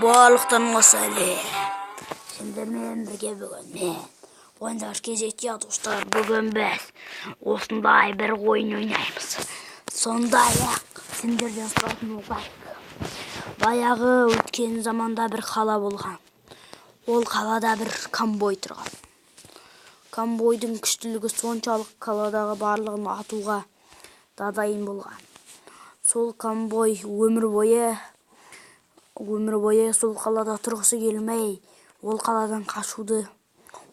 Барлықтарыңа сәлем. Сендермен бірге бүгін мен ойындар кезекте достар, бүгін біз осындай бір ойын ойнаймыз. Сондай-ақ сендерден сұрайтын болайық. Баяғы өткен заманда бір қала болған. Ол қалада бір комбой тұрған. Комбойдың күштілігі соншалық қаладағы барлығын атуға дайын болған. Сол комбой өмір бойы сол қалада тұрғысы келмей, ол қаладан қашуды,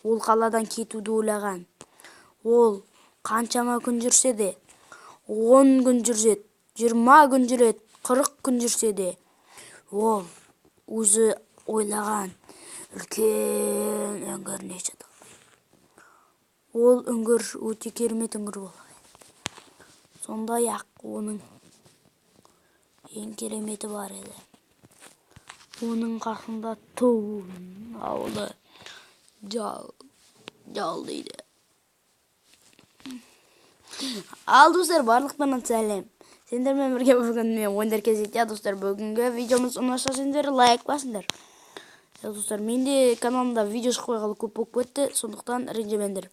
ол қаладан кетуді ойлаған. Ол қаншама күн жүрсе де, 10 күн жүрсет, 20 күн жүрет, 40 күн жүрсе де, ол өзі ойлаған үлкен үңгіріне жетті. Ол үңгір өте керемет үңгір болған. Сондай-ақ оның ең кереметі бар еді. Оның қасында Туын ауылы жал дейді. Ал достар, барлықтарына сәлем. Сендермен бірге бүгін мен ойындар кезекте достар, бүгінгі видеомыз ұнаса сендер лайк басыңдар. Достар, менде каналымда видео шықпағалы көп болып кетті, сондықтан ренжімеңдер.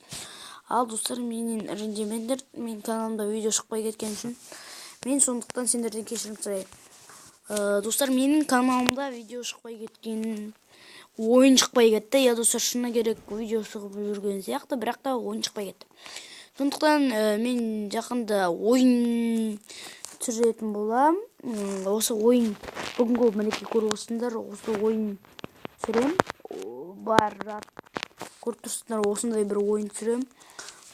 Ал достар, менен ренжімеңдер, мен каналымда видео шықпай кеткен үшін мен сондықтан сендерден кешірім сұраймын. Достар, менің каналымда видео шықпай кеткен, ойын шықпай кетті. Я достар, шыны керек видео шығып жүрген сияқты, бірақ та ойын шықпай кетті. Сондықтан мен жақында ойын түсіретін болам. Осы ойын бүгінгі мінекей көріп отырсыңдар, осы ойын түсірем. Бар көріп тұрсыңдар, осындай бір ойын түсірем.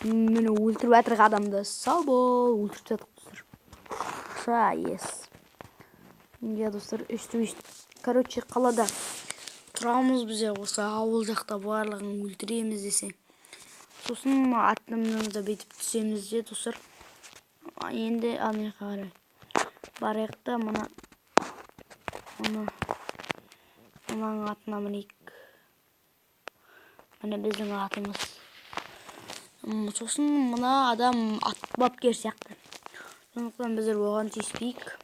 Мені өлтіріп жатыр адамды, сау бол, өлтіріп жатыр. Я достар, короче, қалада тұрамыз бізде, осы ауыл жақта барлығын өлтіреміз десең. Сосын атымызды бетіп түсеміз де, достар. Енді ана қарай барайық та мұның атына мінейік. Міне біздің атымыз. Сосын мұна адам ат бапкер сияқты. Сондықтан біздер оған тиіспейік.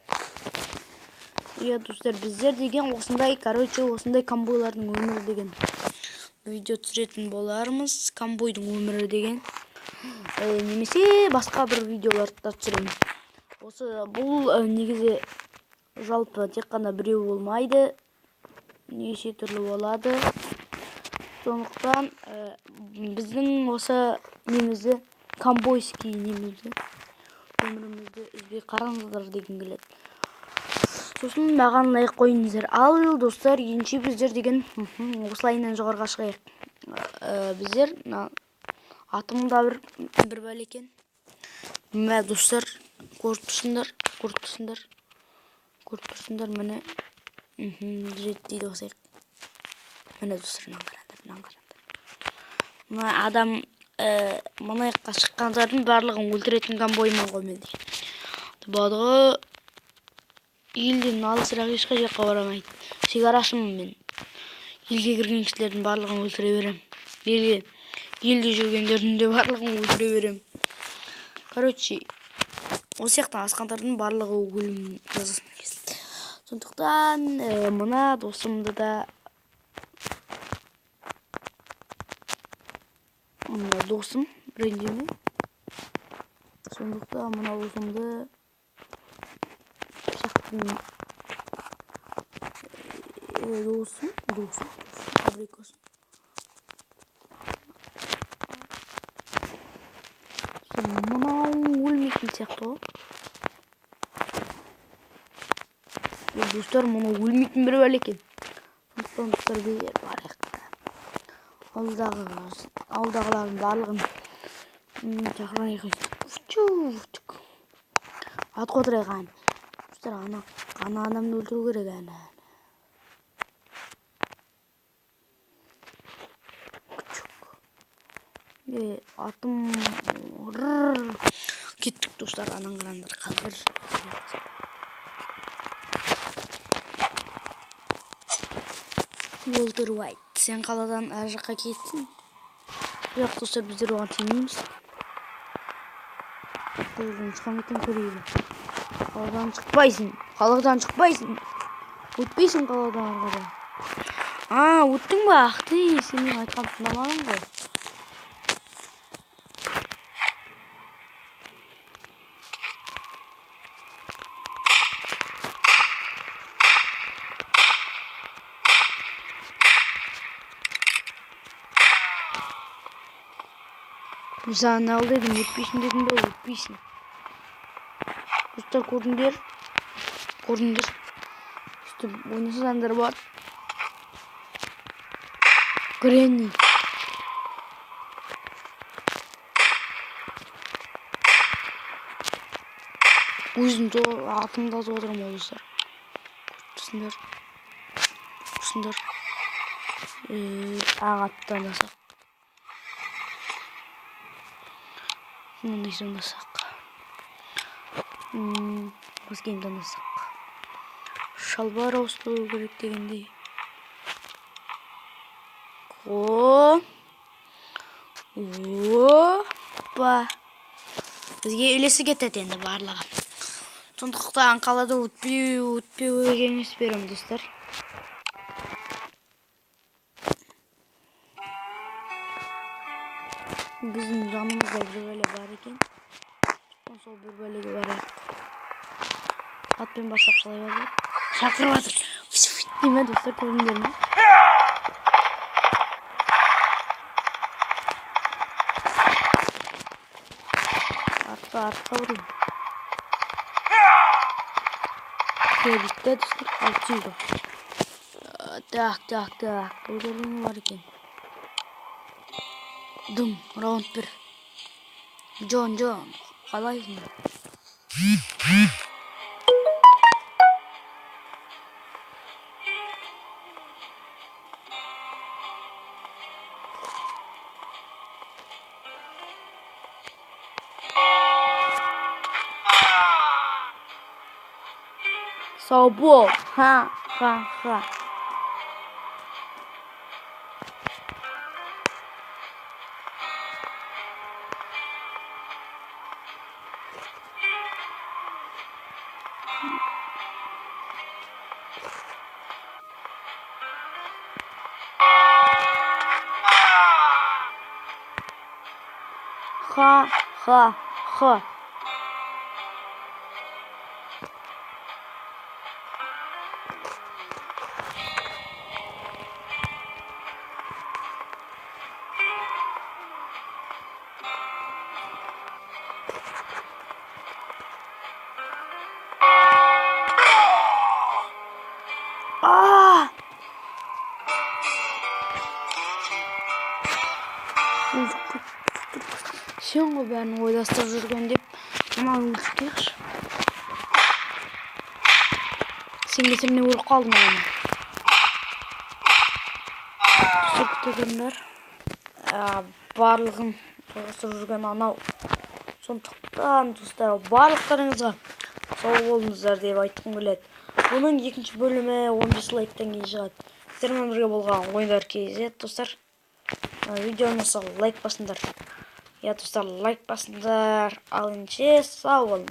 Я достар, біздер деген осындай, осындай комбойлардың өмірі деген видео түсіретін болармыз. Комбойдың өмірі деген. Немесе басқа бір видеоларды да түсіремін. Бұл негізі жалпы тек қана біреу болмайды. Неше түрлі болады. Сондықтан біздің осы немізді, комбойский немізді, өмірімізді үзбей қараңыздар деген келеді. Сосын маған лайк қойыңыздар. Ал достар, енші біздер деген осылайынан жоғарға шығайық. Біздер атымда бір бәл екен. Мә достар, көріп тұрсыңдар, міне жетті осайық. Міне достар, мына адам мұнайыққа шыққандардың барлығын өлтіретін комбоймен қоймайды. Бадығы елден алысырақ ешқай жаққа барамайды. Шекарашымын мен. Елге кірген кісілердің барлығын өлтіре берем. Елде жүргендердің де барлығын өлтіре берем. Короче, осы сияқты асқандардың барлығы өлім жазасын кесілді. Сондықтан мына досымды да досым ренжіме. Сондықтан мына досымды досым абрикос. Мынау өлмейтін сияқты ғой. Достар, мұны өлмейтін бір бәл екен. Сондықтан достар, бейер барайық. Ауылдағылардың барлығын шақырайық. Ат қотырайық әне. Достар, ана адамды өлтіру керек әне. Атым кеттік достар, анан қарандар қазір. Өлтіру сен қаладан әр жаққа кеттің. Жоқ достар, біздер оған тимейміз. Қаладан шыққанметін көрейді. Қаладан шықпайсың. Өтпейсің қаладан арғада. Өттің ба? Ақты, сенің айтқан тыңдамадың ғой. Sen ne aldıydın? Ötpeysin dedim de ötpeysin. Dostlar көрдіңдер. İşte oynasızlar var. Granny. Өзім атымда отырмын олыстар. Көрсіңдер. Ағаттан асақ. Мындай сонасақ. Өзгемден асақ. Шалбар ауыстыру керек дегендей. Опа. Бізге елесі кетеді енді барлығы. Сондықтан қалада өтпеу кеңес беремін достар. Біздің жанымызда бір бәле бар екен. Сол бір бәлеге барайық. Атпен басақ қалай бар? Шақырып жатыр. Деме достар, көрдіңдер ме? Артқа ұрайын. Көрдікті достар, алтыйды. Так. Көрдердің бар екен. Дым, раунд 1. Джон, қалайсың? Саубол, ха. Ха. Сен ғой бәрін ойластырып жүрген деп, мынаны өлтірейікші. Сен кетіріне өліп қалдың оны. Күтігіңдер. Барлығын ойластырып жүрген анау. Сондықтан достар, барлықтарыңызға сау болыңыздар деп айтқым келеді. Бұның екінші бөлімі 15 лайктан кейін шығады. Сіздермен бірге болған ойындар KZ достар. Видеоны лайк басыңдар. Я достар, лайк басыңдар. Ал енді сау болыңдар.